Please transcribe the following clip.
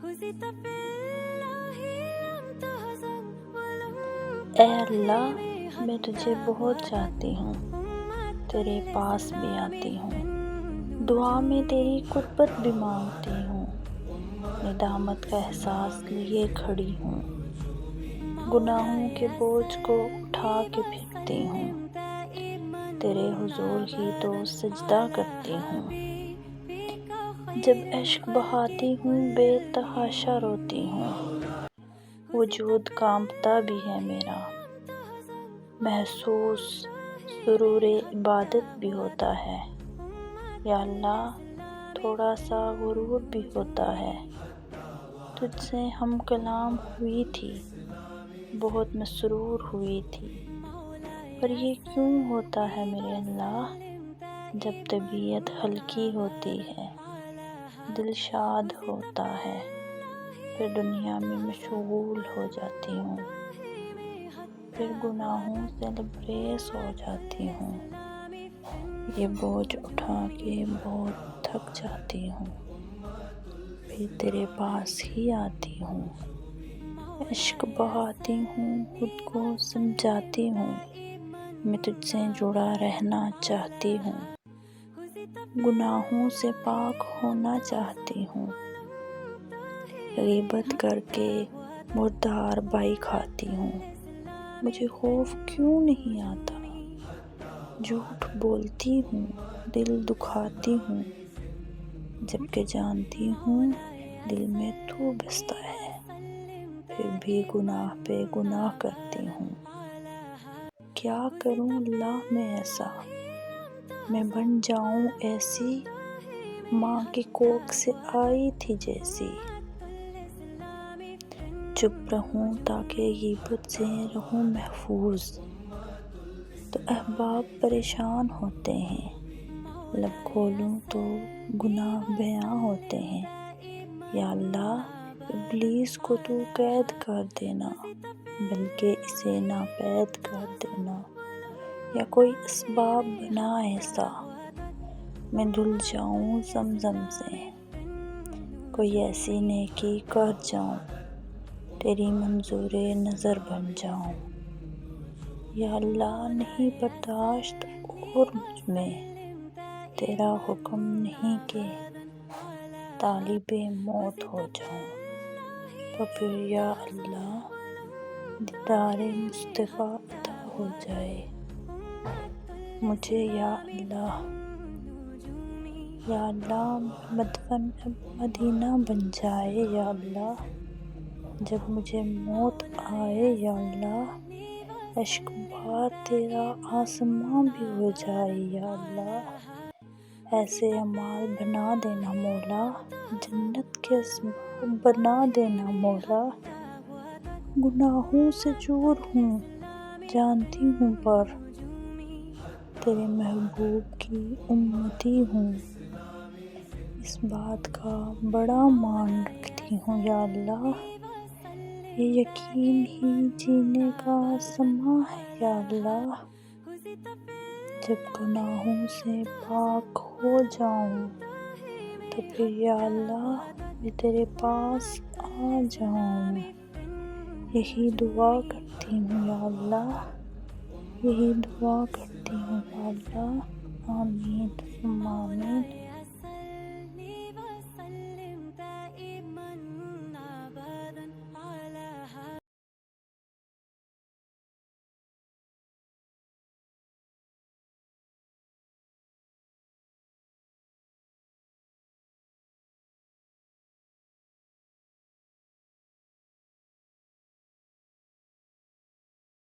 اے اللہ، میں تجھے بہت چاہتی ہوں، تیرے پاس بھی آتی ہوں، دعا میں تیری قربت بھی مانگتی ہوں، ندامت کا احساس لیے کھڑی ہوں، گناہوں کے بوجھ کو اٹھا کے پھینکتی ہوں، تیرے حضور ہی تو سجدہ کرتی ہوں، جب اشک بہاتی ہوں بے تحاشا روتی ہوں، وجود کانپتا بھی ہے میرا، محسوس سرور عبادت بھی ہوتا ہے، یا اللہ تھوڑا سا غرور بھی ہوتا ہے، تجھ سے ہم کلام ہوئی تھی، بہت مسرور ہوئی تھی، پر یہ کیوں ہوتا ہے میرے اللہ، جب طبیعت ہلکی ہوتی ہے، دل شاد ہوتا ہے، پھر دنیا میں مشغول ہو جاتی ہوں، پھر گناہوں سے لبریز ہو جاتی ہوں، یہ بوجھ اٹھا کے بہت تھک جاتی ہوں، پھر تیرے پاس ہی آتی ہوں، اشک بہاتی ہوں، خود کو سمجھاتی ہوں، میں تجھ سے جڑا رہنا چاہتی ہوں، گناہوں سے پاک ہونا چاہتی ہوں، غیبت کر کے مردار بائی کھاتی ہوں، مجھے خوف کیوں نہیں آتا، جھوٹ بولتی ہوں، دل دکھاتی ہوں، جبکہ جانتی ہوں دل میں تو بستا ہے، پھر بھی گناہ پہ گناہ کرتی ہوں، کیا کروں اللہ میں ایسا، میں بن جاؤں ایسی ماں کی کوکھ سے آئی تھی جیسی، چپ رہوں تاکہ غیبت سے رہوں محفوظ، تو احباب پریشان ہوتے ہیں، لب کھولوں تو گناہ بیاں ہوتے ہیں، یا اللہ ابلیس کو تو قید کر دینا، بلکہ اسے ناپید کر دینا، یا کوئی اسباب بنا ایسا، میں دھل جاؤں زمزم سے، کوئی ایسی نیکی کر جاؤں، تیری منظور نظر بن جاؤں، یا اللہ نہیں برداشت اور مجھ میں، تیرا حکم نہیں کہ طالب موت ہو جاؤں، تو پھر یا اللہ دیدار مصطفیٰ عطا ہو جائے مجھے، یا اللہ مدفن مدینہ بن جائے، یا اللہ جب مجھے موت آئے، یا اللہ اشک بار تیرا آسماں بھی ہو جائے، یا اللہ ایسے اعمال بنا دینا مولا، جنت کے اسباب بنا دینا مولا، گناہوں سے دور ہوں جانتی ہوں، پر تیرے محبوب کی امتی ہوں، اس بات کا بڑا مان رکھتی ہوں، یا اللہ یہ یقین ہی جینے کا سماں ہے، یا اللہ جب گناہوں سے پاک ہو جاؤں، تو پھر یا اللہ میں تیرے پاس آ جاؤں، یہی دعا کرتی ہوں، یا اللہ یہی دعا کرتی ہوں، یا اللہ آمین ثم آمین۔